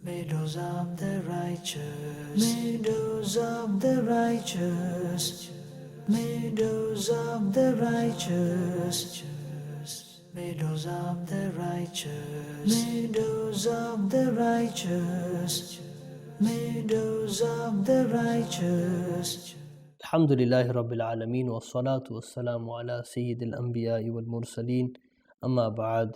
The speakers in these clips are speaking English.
Meadows of the righteous, meadows of the righteous, meadows of the righteous, meadows of the righteous, meadows of the righteous, meadows of the righteous. Alhamdulillahi Rabbil Alameen wa salatu wa salamu ala Sayyidil Anbiya wal Mursaleen amma ba'ad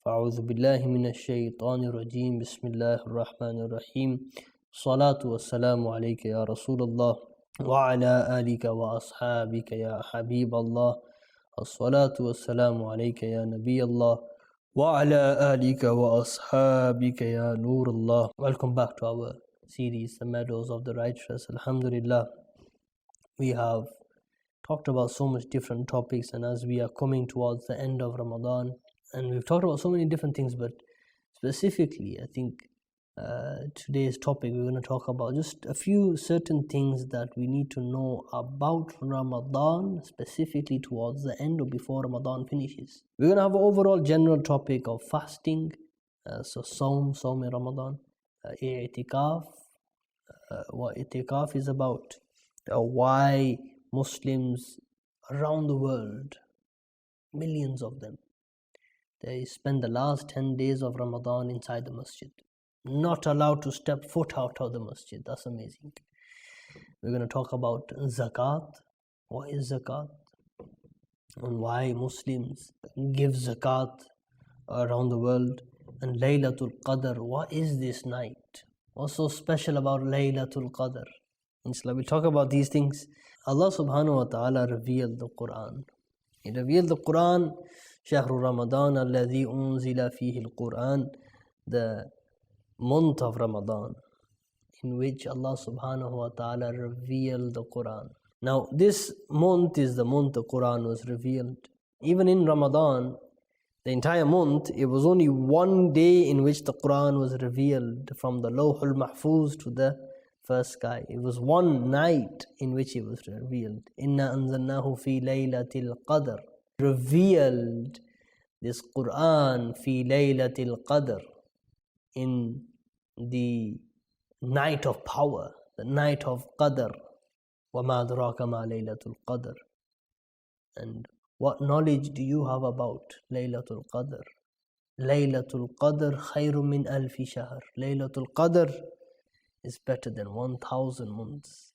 fa'udhu billahi minash shaytanir rajim bismillahir rahmanir rahim salatu wa salamu alayka ya Rasulullah wa ala alika wa ashabika ya Habiballah as-salatu wa salamu alayka ya Nabiyallah wa ala alika wa ashabika ya Nurullah. Welcome back to our series The Meadows of the Righteous. Alhamdulillah, we have talked about so much different topics, and as we are coming towards the end of Ramadan, and we've talked about so many different things, but specifically I think today's topic we're going to talk about just a few certain things that we need to know about Ramadan, specifically towards the end or before Ramadan finishes. We're going to have an overall general topic of fasting, so Saum in Ramadan, i'tikaf, what i'tikaf is about, why Muslims around the world, millions of them, they spend the last 10 days of Ramadan inside the masjid, not allowed to step foot out of the masjid. That's amazing. We're going to talk about zakat. What is zakat? And why Muslims give zakat around the world. And Laylatul Qadr. What is this night? What's so special about Laylatul Qadr? Inshallah, we'll talk about these things. Allah subhanahu wa ta'ala revealed the Quran. He revealed the Quran, شهر رمضان الذي أنزل فيه القرآن, the month of Ramadan, in which Allah subhanahu wa ta'ala revealed the Quran. Now, this month is the month the Quran was revealed. Even in Ramadan, the entire month, it was only one day in which the Quran was revealed, from the Lawhul Mahfuz to the first sky. It was one night in which it was revealed. Inna anzalnahu fi laylatil qadr. Revealed this Quran fi laylatil qadr, in the night of power, the night of Qadr. وَمَا أَدْرَاكَ مَا لَيْلَةُ الْقَدْرِ. And what knowledge do you have about Laylatul Qadr? Laylatul Qadr khayrun min alfi shahr. Laylatul Qadr is better than 1,000 months.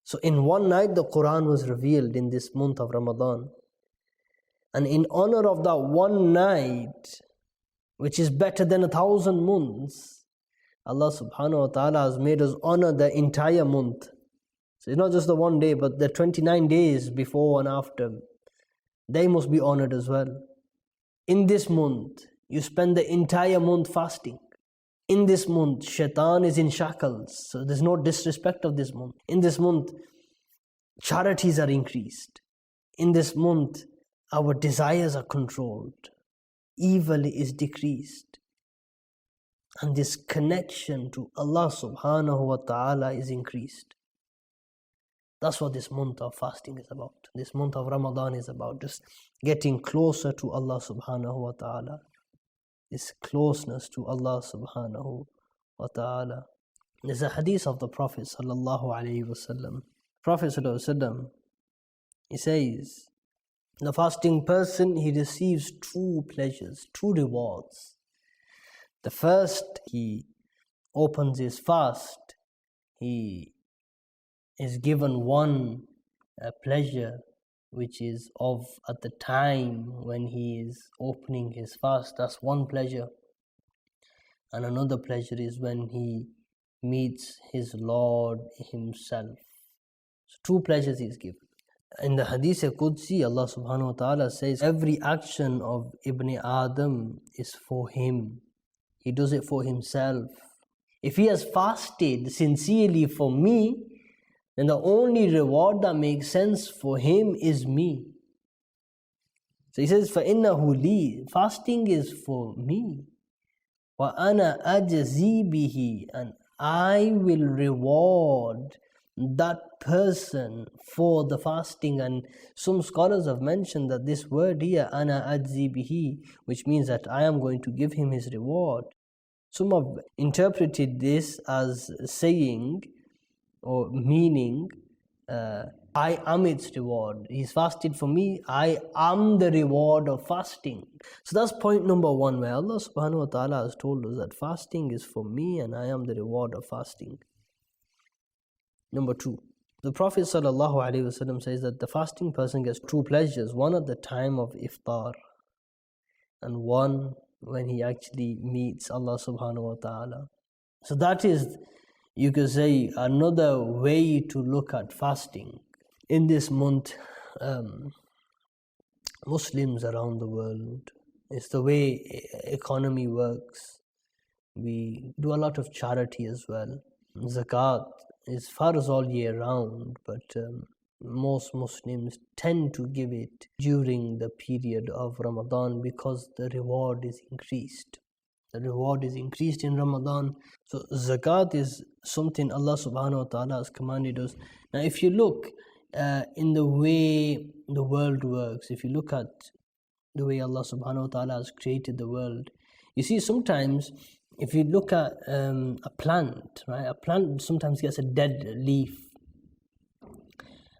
So in one night the Quran was revealed in this month of Ramadan. And in honor of that one night, which is better than 1,000 months, Allah subhanahu wa ta'ala has made us honor the entire month. So it's not just the one day, but the 29 days before and after, they must be honored as well. In this month, you spend the entire month fasting. In this month, shaitan is in shackles, so there's no disrespect of this month. In this month, charities are increased. In this month, our desires are controlled. Evil is decreased. And this connection to Allah subhanahu wa ta'ala is increased. That's what this month of fasting is about. This month of Ramadan is about just getting closer to Allah subhanahu wa ta'ala. This closeness to Allah subhanahu wa ta'ala. There's a hadith of the Prophet sallallahu alayhi wasallam. Prophet sallallahu alayhi wasallam, he says, the fasting person, he receives two pleasures, two rewards. The first, he opens his fast, he is given one pleasure, which is of at the time when he is opening his fast. That's one pleasure. And another pleasure is when he meets his Lord himself. So two pleasures he is given. In the Hadith Qudsi, Allah subhanahu wa ta'ala says, every action of Ibn Adam is for him. He does it for himself. If he has fasted sincerely for me, then the only reward that makes sense for him is me. So he says, فَإِنَّهُ لِي. Fasting is for me. وَأَنَا أَجْزِي بِهِ. And I will reward that person for the fasting. And some scholars have mentioned that this word here, ana ajzi bihi, which means that I am going to give him his reward. Some have interpreted this as saying or meaning, I am its reward. He's fasted for me, I am the reward of fasting. So that's point number one, where Allah subhanahu wa ta'ala has told us that fasting is for me and I am the reward of fasting. Number two, the Prophet sallallahu alaihi wasallam says that the fasting person gets two pleasures, one at the time of iftar and one when he actually meets Allah subhanahu wa ta'ala. So that is, you could say, another way to look at fasting. In this month, Muslims around the world, it's the way economy works. We do a lot of charity as well. Zakat is farz all year round, but most Muslims tend to give it during the period of Ramadan because the reward is increased. The reward is increased in Ramadan. So zakat is something Allah subhanahu wa ta'ala has commanded us. Now if you look in the way the world works, if you look at the way Allah subhanahu wa ta'ala has created the world, you see sometimes if you look at a plant, right? A plant sometimes gets a dead leaf.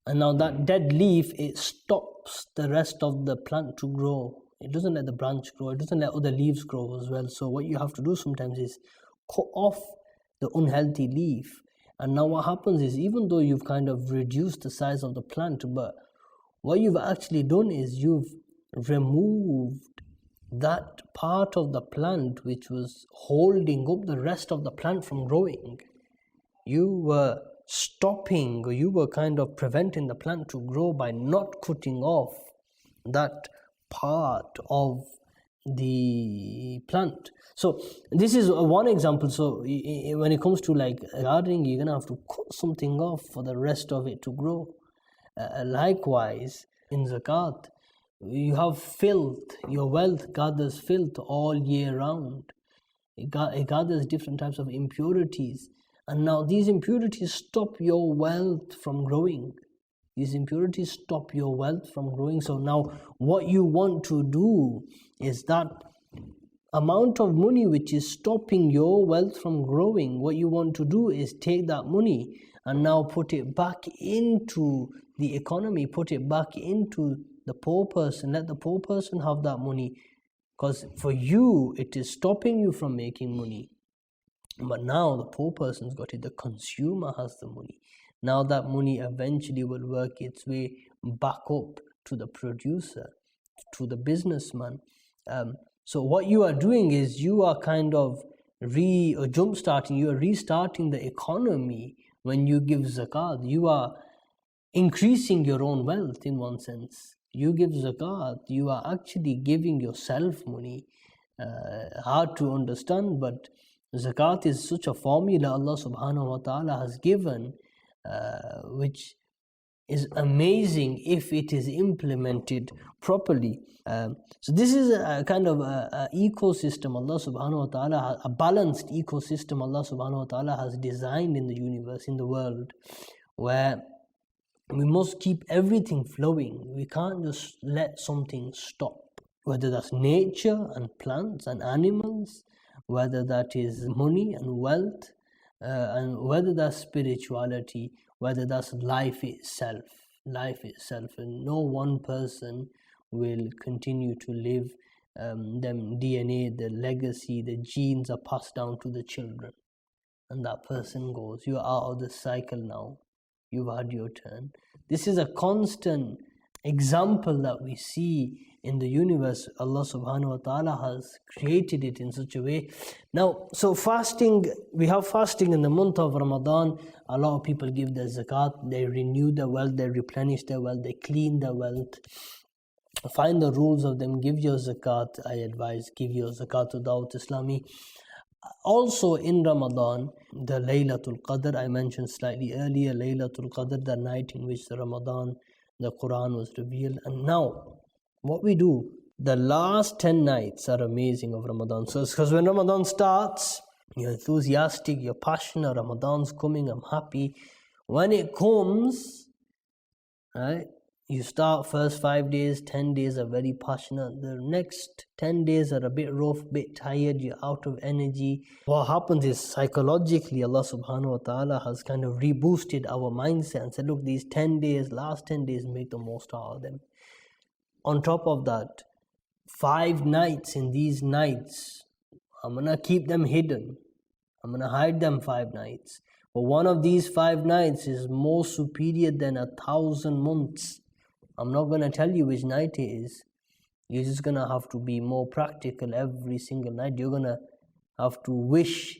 And now that dead leaf, it stops the rest of the plant to grow. It doesn't let the branch grow. It doesn't let other leaves grow as well. So what you have to do sometimes is cut off the unhealthy leaf. And now what happens is, even though you've kind of reduced the size of the plant, but what you've actually done is you've removed that part of the plant which was holding up the rest of the plant from growing. You were stopping, or you were kind of preventing the plant to grow by not cutting off that part of the plant. So this is one example. So when it comes to like gardening, you're gonna have to cut something off for the rest of it to grow. Likewise in zakat, you have filth. Your wealth gathers filth all year round. It gathers different types of impurities, and now these impurities stop your wealth from growing. These impurities stop your wealth from growing. So now what you want to do is that amount of money which is stopping your wealth from growing, what you want to do is take that money and now put it back into the economy, put it back into the poor person. Let the poor person have that money, because for you it is stopping you from making money. But now the poor person's got it, the consumer has the money. Now that money eventually will work its way back up to the producer, to the businessman. So what you are doing is you are kind of jump-starting, you are restarting the economy. When you give zakat, you are increasing your own wealth in one sense. You give zakat, you are actually giving yourself money. Hard to understand, but zakat is such a formula Allah subhanahu wa ta'ala has given, which is amazing if it is implemented properly. So this is a kind of a ecosystem Allah subhanahu wa ta'ala, a balanced ecosystem Allah subhanahu wa ta'ala has designed in the universe, in the world, where we must keep everything flowing. We can't just let something stop, whether that's nature and plants and animals, whether that is money and wealth, and whether that's spirituality, whether that's life itself. And no one person will continue to live. Them DNA, the legacy, the genes are passed down to the children, and that person goes. You are out of the cycle now. You've had your turn. This is a constant example that we see in the universe. Allah subhanahu wa ta'ala has created it in such a way. Now, so fasting, we have fasting in the month of Ramadan. A lot of people give their zakat, they renew their wealth, they replenish their wealth, they clean their wealth. Find the rules of them, give your zakat. I advise, give your zakat to Dawat Islami. Also in Ramadan, the Laylatul Qadr, I mentioned slightly earlier, Laylatul Qadr, the night in which the Quran was revealed. And now, what we do, the last 10 nights are amazing of Ramadan. So, because when Ramadan starts, you're enthusiastic, you're passionate, Ramadan's coming, I'm happy. When it comes, right, You start first 5 days, 10 days are very passionate. The next 10 days are a bit rough, bit tired, you're out of energy. What happens is psychologically Allah subhanahu wa ta'ala has kind of reboosted our mindset and said, look, these 10 days, last 10 days, make the most out of them. On top of that, 5 nights, in these nights, I'm going to keep them hidden. I'm going to hide them 5 nights. But one of these 5 nights is more superior than 1,000 months. I'm not going to tell you which night it is. You're just going to have to be more practical every single night. You're going to have to wish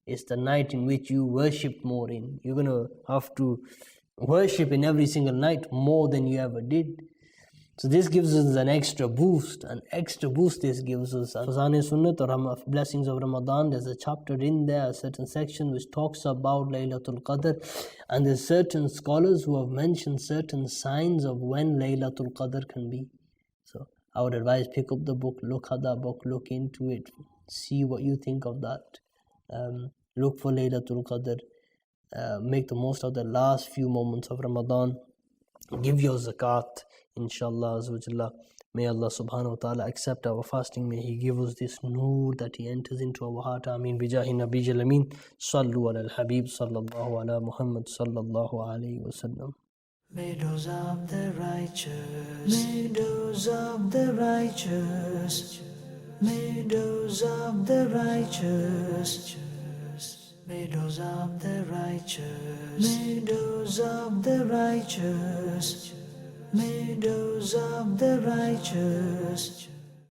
it's the night in which you worship more in. You're going to have to worship in every single night more than you ever did. So this gives us an extra boost. This gives us. Khazan-e Sunnat or Blessings of Ramadan, there's a chapter in there, a certain section which talks about Laylatul Qadr. And there's certain scholars who have mentioned certain signs of when Laylatul Qadr can be. So I would advise, pick up the book, look at that book, look into it, see what you think of that. Look for Laylatul Qadr. Make the most of the last few moments of Ramadan. Give your zakat, inshallah azawajalla. May Allah subhanahu wa ta'ala accept our fasting. May He give us this noor that He enters into our heart. Ameen. Bijahi Nabiyil Ameen. Sallu ala al-Habib sallallahu ala Muhammad sallallahu alayhi wa sallam. Meadows of the righteous, meadows of the righteous, meadows of the righteous, meadows of the righteous, meadows of the righteous, meadows of the righteous.